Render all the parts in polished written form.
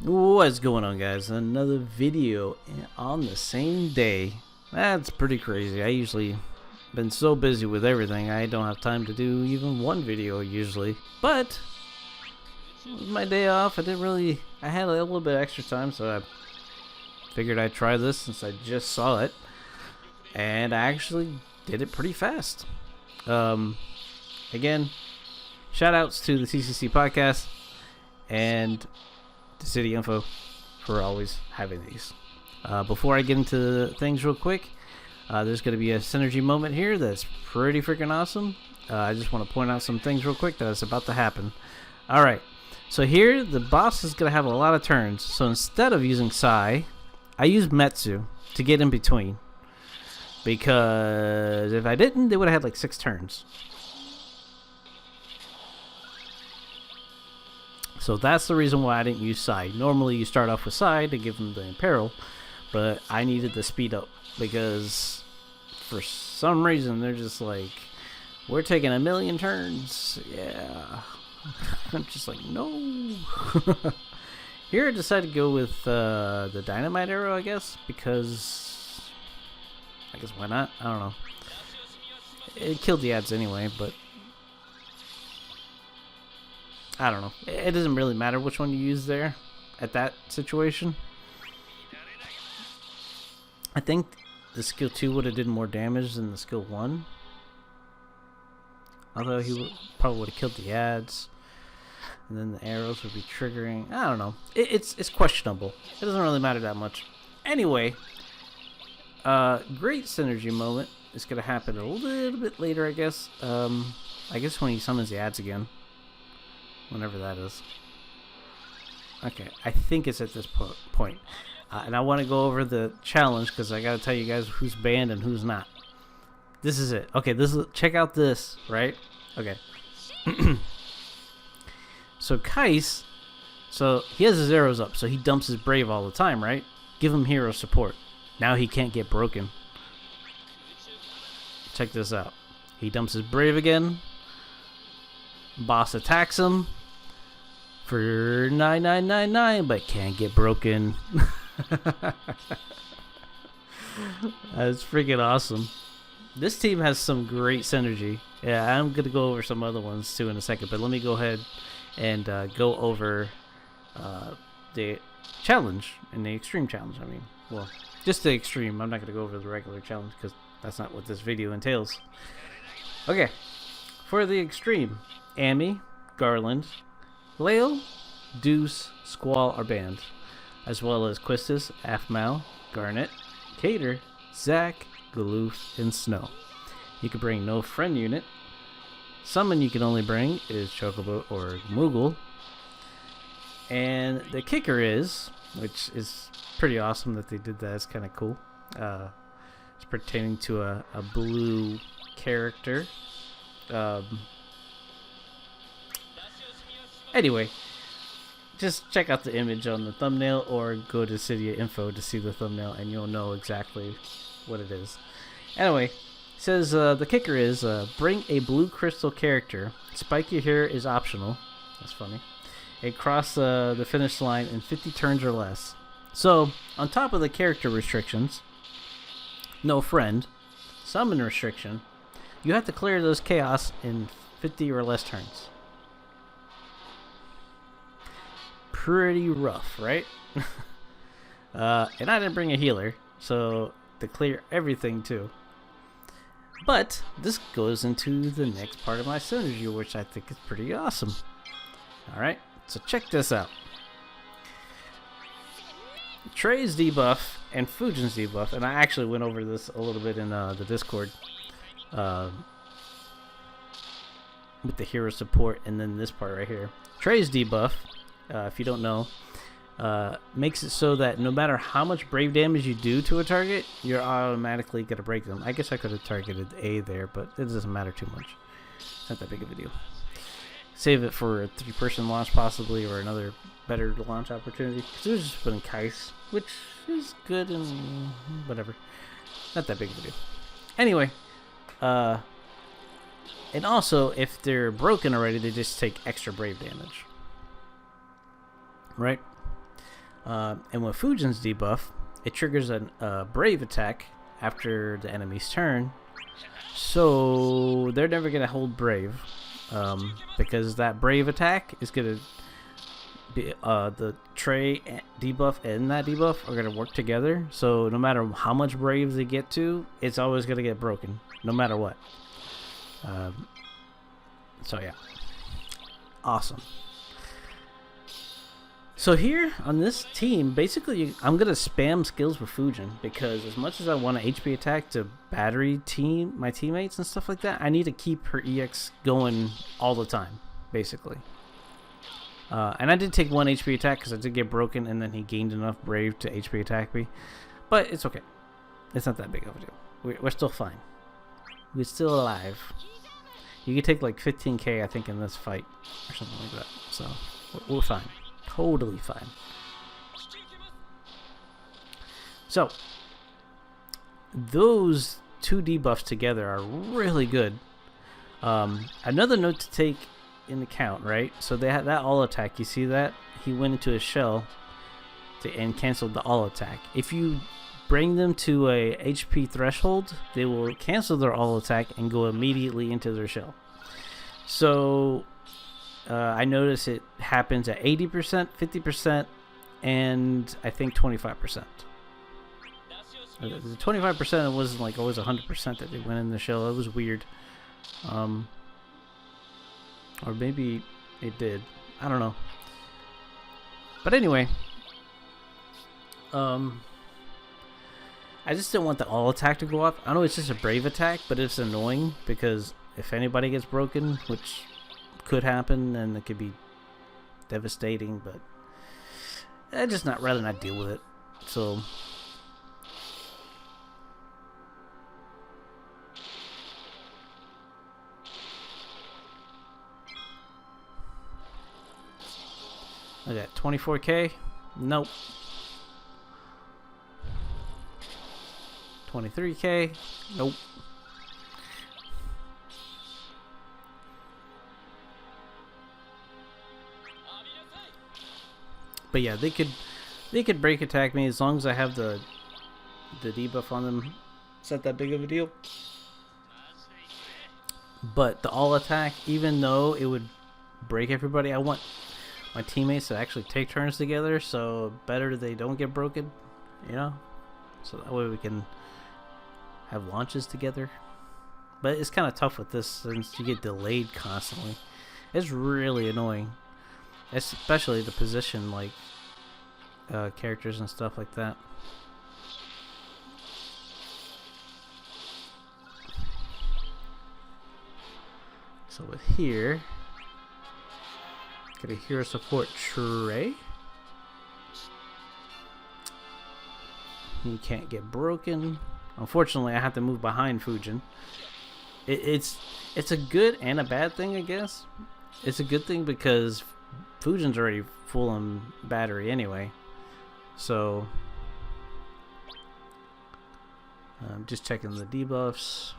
What's going on, guys? Another video on the same day. That's pretty crazy. I usually been so busy with everything I don't have time to do even one video usually. But it was my day off. I had a little bit extra time, so I figured I'd try this since I just saw it. And I actually did it pretty fast. Again, shout outs to the TCC podcast and to City Info for always having these. Before I get into things real quick, there's going to be a synergy moment here that's pretty freaking awesome. I just want to point out some things real quick that's about to happen. Alright, so here the boss is going to have a lot of turns. So instead of using Sai, I use Metsu to get in between. Because if I didn't, they would have had like 6 turns. So that's the reason why I didn't use Sai. Normally you start off with Sai to give them the Imperil, but I needed the speed up because for some reason they're just like, we're taking 1,000,000 turns. Yeah. I'm just like, no. Here I decided to go with the Dynamite Arrow, I guess, because I guess why not? I don't know. It killed the ads anyway, but I don't know. It doesn't really matter which one you use there at that situation. I think the skill 2 would have did more damage than the skill 1. Although probably would have killed the ads. And then the arrows would be triggering. I don't know. It's questionable. It doesn't really matter that much. Anyway, great synergy moment is going to happen a little bit later, I guess. I guess when he summons the ads again. Whenever that is. Okay, I think it's at this point. And I want to go over the challenge because I got to tell you guys who's banned and who's not. This is it. Okay, check out this, right? Okay. So Kais, so he has his arrows up, so he dumps his Brave all the time, right? Give him hero support. Now he can't get broken. Check this out. He dumps his Brave again. Boss attacks him for 9999, but can't get broken. That's freaking awesome. This team has some great synergy. Yeah, I'm gonna go over some other ones too in a second, but let me go ahead and go over the challenge and the extreme challenge. I mean, well, just the extreme. I'm not gonna go over the regular challenge because that's not what this video entails. Okay, for the extreme, Amy, Garland, Lale, Deuce, Squall are banned, as well as Quistis, Afmal, Garnet, Cater, Zack, Galoof, and Snow. You can bring no friend unit. Summon you can only bring is Chocobo or Moogle. And the kicker is, which is pretty awesome that they did that, it's kind of cool. It's pertaining to a blue character. Anyway, just check out the image on the thumbnail or go to City Info to see the thumbnail and you'll know exactly what it is. Anyway, it says the kicker is bring a blue crystal character. Spiky hair is optional. That's funny. Across the finish line in 50 turns or less. So, on top of the character restrictions, no friend, summon restriction, you have to clear those chaos in 50 or less turns. Pretty rough, right? And I didn't bring a healer, so to clear everything too. But this goes into the next part of my synergy, which I think is pretty awesome. Alright, so check this out. Trey's debuff and Fujin's debuff, and I actually went over this a little bit in the Discord. With the hero support and then this part right here. Trey's debuff, if you don't know, makes it so that no matter how much Brave damage you do to a target, you're automatically going to break them. I guess I could have targeted A there, but it doesn't matter too much. It's not that big of a deal. Save it for a 3-person launch possibly, or another better launch opportunity. Because it was just putting Kais, which is good and whatever. Not that big of a deal. Anyway, and also, if they're broken already, they just take extra Brave damage. Right? And with Fujin's debuff, it triggers a Brave attack after the enemy's turn. So they're never going to hold Brave. Because that Brave attack is going to be... the Trey debuff and that debuff are going to work together. So no matter how much Brave they get to, it's always going to get broken. No matter what. So yeah. Awesome. So here on this team, basically I'm going to spam skills with Fujin, because as much as I want an HP attack to battery my teammates and stuff like that, I need to keep her EX going all the time, basically. And I did take one HP attack because I did get broken, and then he gained enough Brave to HP attack me. But it's okay. It's not that big of a deal. We're still fine. We're still alive. You can take like 15k, I think, in this fight or something like that. So we're fine. Totally fine. So those two debuffs together are really good. Another note to take in account, right? So they had that all attack. You see that? He went into a shell and canceled the all attack. If you bring them to a HP threshold, they will cancel their all attack and go immediately into their shell. So I notice it happens at 80%, 50%, and I think 25%. The 25% wasn't like always 100% that they went in the shell. It was weird. Or maybe it did. I don't know. But anyway, I just didn't want the all attack to go off. I know it's just a Brave attack, but it's annoying because if anybody gets broken, which could happen, and it could be devastating, but I'd just rather not deal with it. So I got 24k. Nope. 23k. Nope. But yeah, they could break attack me as long as I have the debuff on them. It's not that big of a deal. But the all attack, even though it would break everybody, I want my teammates to actually take turns together, so better they don't get broken, you know? So that way we can have launches together. But it's kind of tough with this since you get delayed constantly. It's really annoying. Especially the position, like characters and stuff like that. So with here, get a hero support Trey. He can't get broken. Unfortunately, I have to move behind Fujin. It's a good and a bad thing, I guess. It's a good thing because Fujin's already full on battery anyway. So I'm just checking the debuffs.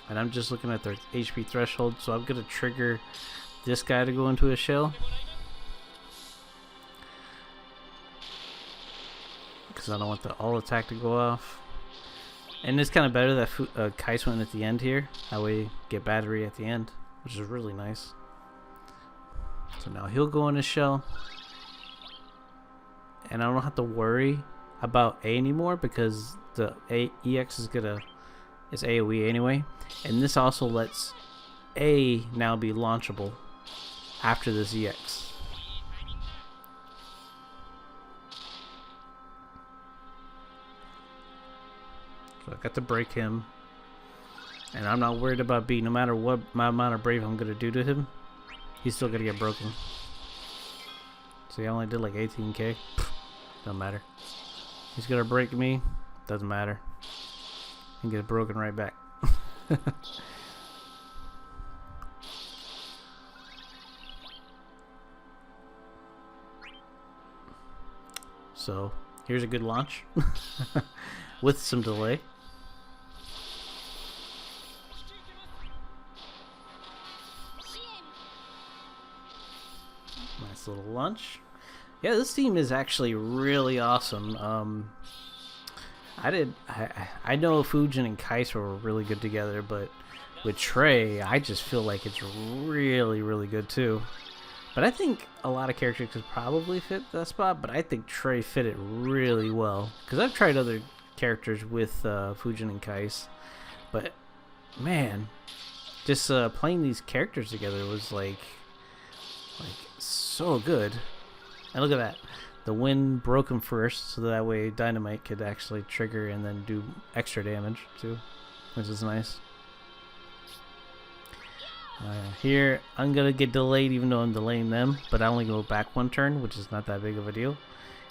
And I'm just looking at their HP threshold, so I'm going to trigger this guy to go into a shell. Because I don't want the all attack to go off. And it's kind of better that Kais went at the end here. That way you get battery at the end, which is really nice. So now he'll go in his shell. And I don't have to worry about A anymore because the EX is it's AoE anyway. And this also lets A now be launchable after this EX. So I got to break him. And I'm not worried about B. No matter what my amount of Brave I'm going to do to him, he's still going to get broken. See, I only did like 18k. Doesn't matter. He's going to break me. Doesn't matter. He can get broken right back. So, here's a good launch. With some delay. Nice little lunch. Yeah, this team is actually really awesome. I know Fujin and Kaiser were really good together, but with Trey, I just feel like it's really, really good too. But I think a lot of characters could probably fit that spot, but I think Trey fit it really well. Because I've tried other characters with Fujin and Kais, but man, just playing these characters together was like so good. And look at that. The wind broke him first, so that way Dynamite could actually trigger and then do extra damage too, which is nice. Here, I'm going to get delayed even though I'm delaying them, but I only go back one turn, which is not that big of a deal.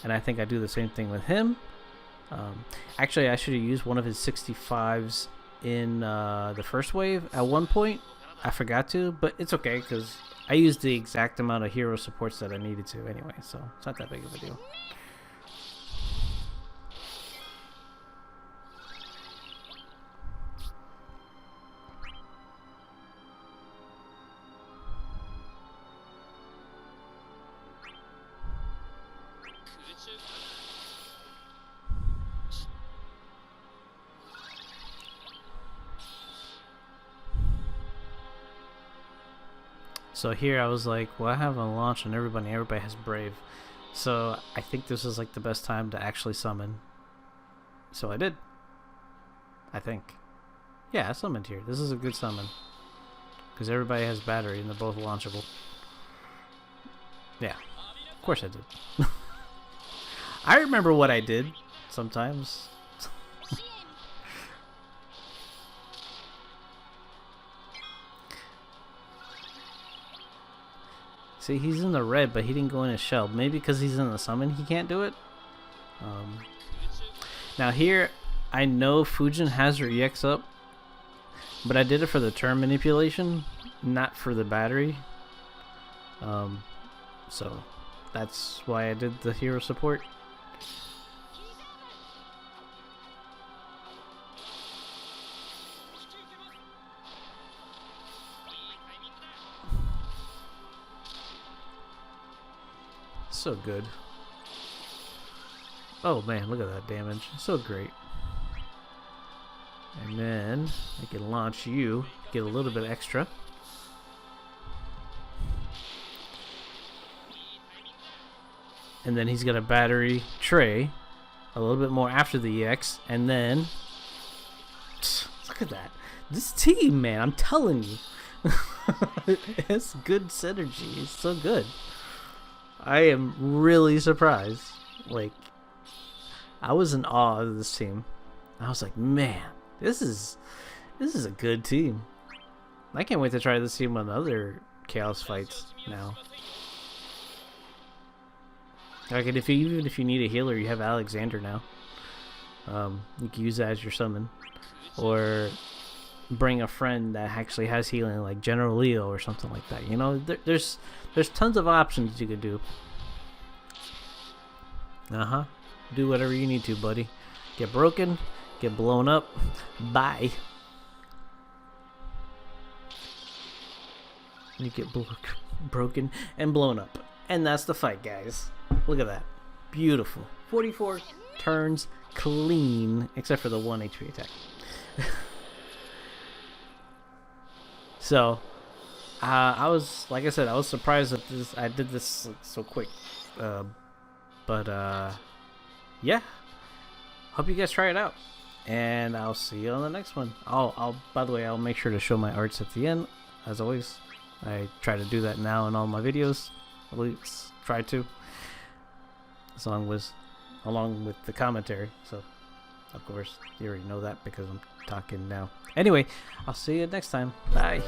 And I think I do the same thing with him. Actually, I should have used one of his 65s in the first wave at one point. I forgot to, but it's okay because I used the exact amount of hero supports that I needed to anyway, so it's not that big of a deal. So here I was like, well, I have a launch on everybody has Brave. So I think this is like the best time to actually summon. So I did. I think. Yeah, I summoned here. This is a good summon. Because everybody has battery and they're both launchable. Yeah, of course I did. I remember what I did sometimes. See, he's in the red, but he didn't go in his shell. Maybe because he's in the summon, he can't do it. Now here, I know Fujin has her EX up, but I did it for the turn manipulation, not for the battery. So that's why I did the hero support. So good. Oh man, look at that damage. So great. And then I can launch you, get a little bit extra. And then he's got a battery Trey, a little bit more after the EX, and then look at that. This team, man, I'm telling you. It's good synergy. It's so good. I am really surprised. Like, I was in awe of this team. I was like, man, this is a good team. I can't wait to try this team on other Chaos fights now. Like, and even if you need a healer, you have Alexander now. You can use that as your summon, or bring a friend that actually has healing, like General Leo or something like that. You know, there's tons of options you could do. Do whatever you need to, buddy. Get broken, get blown up. Bye. You get broken and blown up, and that's the fight, guys. Look at that, beautiful. 44 turns clean, except for the 1 HP attack. So, I was, like I said, I was surprised that I did this so quick. Yeah. Hope you guys try it out, and I'll see you on the next one. By the way, I'll make sure to show my arts at the end, as always. I try to do that now in all my videos. At least try to, along with the commentary. So, of course, you already know that because I'm talking now. Anyway, I'll see you next time. Bye.